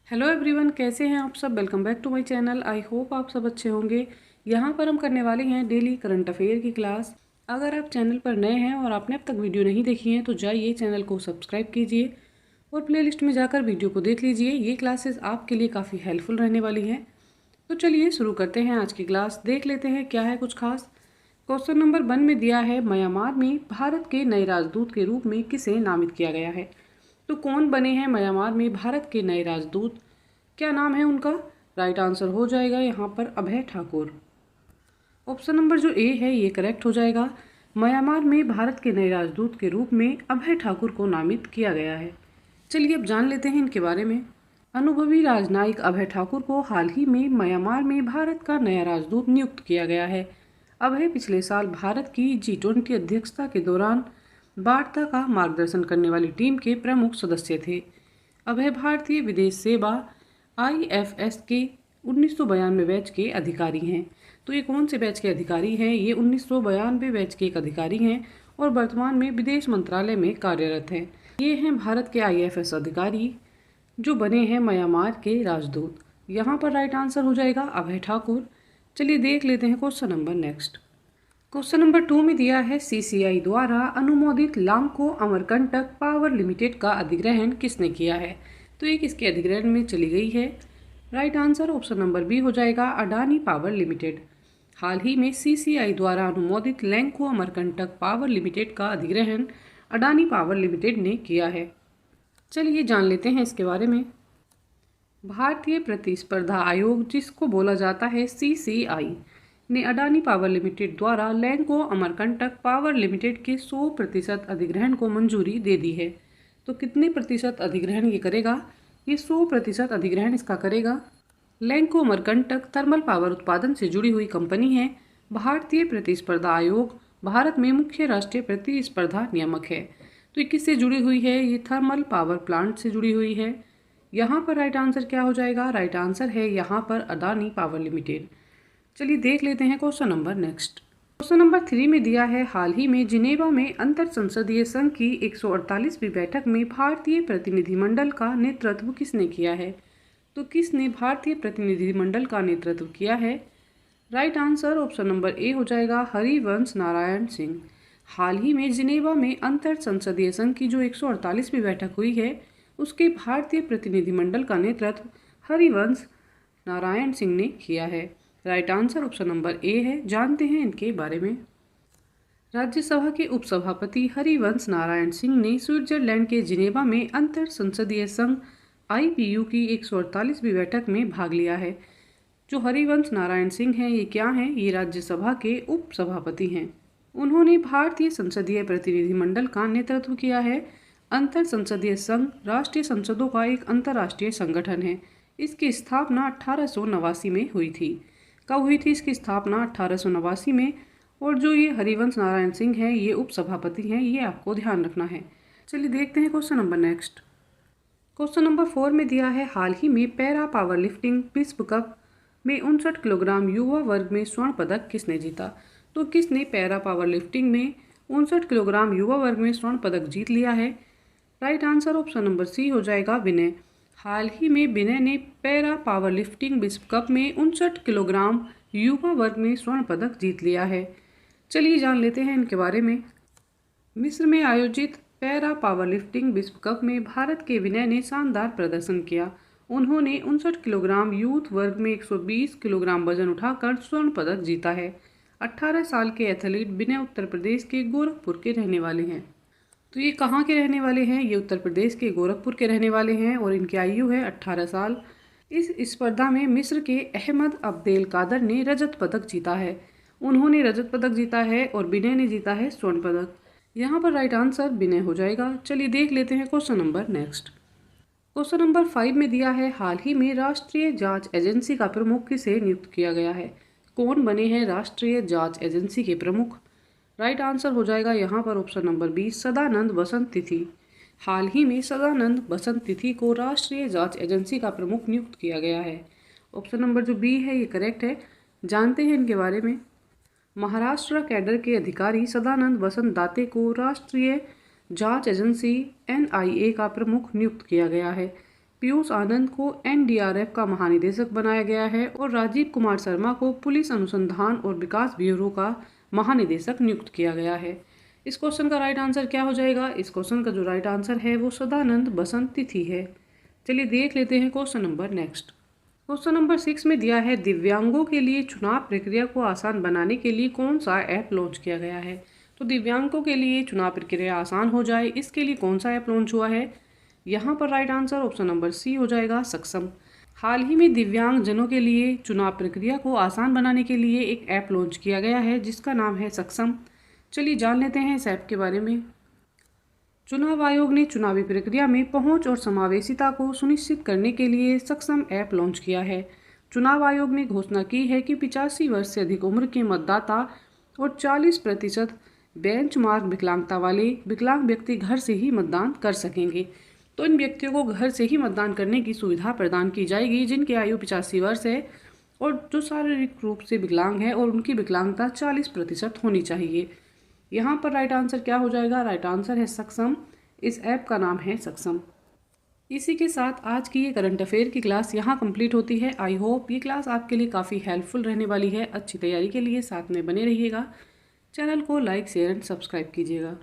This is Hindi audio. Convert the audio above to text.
हेलो एवरीवन, कैसे हैं आप सब। Welcome back to my channel. I hope आप सब अच्छे होंगे। यहाँ पर हम करने वाले हैं डेली करंट अफेयर की क्लास। अगर आप चैनल पर नए हैं और आपने अब तक वीडियो नहीं देखी है तो जाइए चैनल को सब्सक्राइब कीजिए और प्लेलिस्ट में जाकर वीडियो को देख लीजिए। ये क्लासेस आपके लिए काफ़ी हेल्पफुल रहने वाली हैं। तो चलिए शुरू करते हैं आज की क्लास। देख लेते हैं क्या है कुछ खास। क्वेश्चन नंबर 1 में दिया है, म्यांमार में भारत के नए राजदूत के रूप में किसे नामित किया गया है। तो कौन बने हैं म्यांमार में भारत के नए राजदूत, क्या नाम है उनका। राइट आंसर हो जाएगा यहाँ पर अभय ठाकुर। ऑप्शन नंबर जो ए है ये करेक्ट हो जाएगा। म्यांमार में भारत के नए राजदूत के रूप में अभय ठाकुर को नामित किया गया है। चलिए अब जान लेते हैं इनके बारे में। अनुभवी राजनयिक अभय ठाकुर को हाल ही में म्यांमार में भारत का नया राजदूत नियुक्त किया गया है। अभय पिछले साल भारत की G20 अध्यक्षता के दौरान वार्ता का मार्गदर्शन करने वाली टीम के प्रमुख सदस्य थे। अभय भारतीय विदेश सेवा IFS के 1992 बैच के अधिकारी हैं। तो ये कौन से बैच के अधिकारी हैं। ये 1992 बैच के एक अधिकारी हैं और वर्तमान में विदेश मंत्रालय में कार्यरत हैं। ये हैं भारत के IFS अधिकारी जो बने हैं म्यांमार के राजदूत। यहाँ पर राइट आंसर हो जाएगा अभय ठाकुर। चलिए देख लेते हैं question number next. Question number 2 में दिया है, CCI द्वारा अनुमोदित लामको अमरकंटक पावर लिमिटेड का अधिग्रहण किसने किया है। तो ये किसके अधिग्रहण में चली गई है। Right answer option number B हो जाएगा, अडानी पावर लिमिटेड। हाल ही में CCI द्वारा अनुमोदित लैंको अमरकंटक पावर लिमिटेड का अधिग्रहण अडानी पावर लिमिटेड ने किया है। चलिए जान लेते हैं इसके बारे में। भारतीय प्रतिस्पर्धा आयोग, जिसको बोला जाता है CCI, ने अडानी पावर लिमिटेड द्वारा लैंको अमरकंटक पावर लिमिटेड के 100% अधिग्रहण को मंजूरी दे दी है। तो कितने प्रतिशत अधिग्रहण ये करेगा। ये 100% अधिग्रहण इसका करेगा। लैंको अमरकंटक थर्मल पावर उत्पादन से जुड़ी हुई कंपनी है। भारतीय प्रतिस्पर्धा आयोग भारत में मुख्य राष्ट्रीय प्रतिस्पर्धा नियामक है। तो ये किससे जुड़ी हुई है। ये थर्मल पावर प्लांट से जुड़ी हुई है। यहाँ पर राइट आंसर क्या हो जाएगा। राइट आंसर है यहाँ पर अडानी पावर लिमिटेड। चलिए देख लेते हैं question number next. Question number 3 में दिया है, हाल ही में जिनेवा में अंतर संसदीय संघ की 148वीं बैठक में भारतीय प्रतिनिधिमंडल का नेतृत्व किसने किया है। तो किसने भारतीय प्रतिनिधिमंडल का नेतृत्व किया है। Right answer option number A हो जाएगा, हरिवंश नारायण सिंह। हाल ही में जिनेवा में अंतर संसदीय संघ की जो 148वीं बैठक हुई है उसके भारतीय प्रतिनिधिमंडल का नेतृत्व हरिवंश नारायण सिंह ने किया है। Right answer option number A है। जानते हैं इनके बारे में। राज्यसभा के उपसभापति हरिवंश नारायण सिंह ने स्विट्जरलैंड के जिनेवा में अंतर संसदीय संघ IPU की 148वीं बैठक में भाग लिया है। जो हरिवंश नारायण सिंह हैं ये क्या हैं। ये राज्यसभा के उपसभापति हैं। उन्होंने भारतीय संसदीय प्रतिनिधिमंडल का नेतृत्व किया है। अंतर संसदीय संघ राष्ट्रीय संसदों का एक अंतर्राष्ट्रीय संगठन है। इसकी स्थापना 1889 में हुई थी। कब हुई थी इसकी स्थापना। 1889 में। और जो ये हरिवंश नारायण सिंह हैं ये उपसभापति हैं, ये आपको ध्यान रखना है। चलिए देखते हैं question number next. Question number 4 में दिया है, हाल ही में पैरा पावर लिफ्टिंग विश्व कप में 59 किलोग्राम युवा वर्ग में स्वर्ण पदक किसने जीता। तो किसने पैरा पावर लिफ्टिंग में 59 किलोग्राम युवा वर्ग में स्वर्ण पदक जीत लिया है। Right answer option number C हो जाएगा, विनय। हाल ही में विनय ने पैरा पावर लिफ्टिंग विश्व कप में 59 किलोग्राम युवा वर्ग में स्वर्ण पदक जीत लिया है। चलिए जान लेते हैं इनके बारे में। मिस्र में आयोजित पैरा पावर लिफ्टिंग विश्व कप में भारत के विनय ने शानदार प्रदर्शन किया। उन्होंने 59 किलोग्राम यूथ वर्ग में 120 किलोग्राम वजन उठाकर स्वर्ण पदक जीता है। 18 साल के एथलीट विनय उत्तर प्रदेश के गोरखपुर के रहने वाले हैं। तो ये कहाँ के रहने वाले हैं। ये उत्तर प्रदेश के गोरखपुर के रहने वाले हैं और इनकी आयु है 18 साल। इस स्पर्धा में मिस्र के अहमद अब्देल कादर ने रजत पदक जीता है। उन्होंने रजत पदक जीता है और विनय ने जीता है स्वर्ण पदक। यहाँ पर राइट आंसर विनय हो जाएगा। चलिए देख लेते हैं question number next. Question number 5 में दिया है, हाल ही में राष्ट्रीय जांच एजेंसी का प्रमुख किसे नियुक्त किया गया है। कौन बने हैं राष्ट्रीय जांच एजेंसी के प्रमुख। राइट आंसर हो जाएगा यहाँ पर ऑप्शन नंबर बी, सदानंद बसंत तिथि। हाल ही में सदानंद बसंत तिथि को राष्ट्रीय जांच एजेंसी का प्रमुख नियुक्त किया गया है। ऑप्शन नंबर जो बी है ये करेक्ट है। जानते हैं इनके बारे में। महाराष्ट्र कैडर के अधिकारी सदानंद बसंत दाते को राष्ट्रीय जांच एजेंसी NIA का प्रमुख नियुक्त किया गया है। पीयूष आनंद को एनडीआरएफ का महानिदेशक बनाया गया है और राजीव कुमार शर्मा को पुलिस अनुसंधान और विकास ब्यूरो का महानिदेशक नियुक्त किया गया है। इस क्वेश्चन का राइट आंसर क्या हो जाएगा? इस क्वेश्चन का जो राइट आंसर है वो सदानंद बसंत तिथि है। चलिए देख लेते हैं question number next. Question number 6 में दिया है दिव्यांगों के लिए चुनाव प्रक्रिया को आसान बनाने के लिए कौन सा ऐप लॉन्च किया गया है। तो दिव्यांगों के लिए चुनाव प्रक्रिया आसान हो जाए इसके लिए कौन सा ऐप लॉन्च हुआ है? यहाँ पर right answer option number C हो जाएगा, सक्षम। हाल ही में दिव्यांग जनों के लिए चुनाव प्रक्रिया को आसान बनाने के लिए एक ऐप लॉन्च किया गया है जिसका नाम है सक्षम। चलिए जान लेते हैं इस ऐप के बारे में। चुनाव आयोग ने चुनावी प्रक्रिया में पहुंच और समावेशिता को सुनिश्चित करने के लिए सक्षम ऐप लॉन्च किया है। चुनाव आयोग ने घोषणा की है कि 85 वर्ष से अधिक उम्र के मतदाता और 40% बेंचमार्क विकलांगता वाले विकलांग व्यक्ति घर से ही मतदान कर सकेंगे। तो इन व्यक्तियों को घर से ही मतदान करने की सुविधा प्रदान की जाएगी जिनकी आयु 85 वर्ष है और जो शारीरिक रूप से विकलांग है और उनकी विकलांगता 40% होनी चाहिए। यहाँ पर राइट आंसर क्या हो जाएगा? राइट आंसर है सक्षम। इस ऐप का नाम है सक्षम। इसी के साथ आज की ये करंट अफेयर की क्लास यहाँ कंप्लीट होती है। आई होप ये क्लास आपके लिए काफ़ी हेल्पफुल रहने वाली है। अच्छी तैयारी के लिए साथ में बने रहिएगा। चैनल को लाइक शेयर एंड सब्सक्राइब कीजिएगा।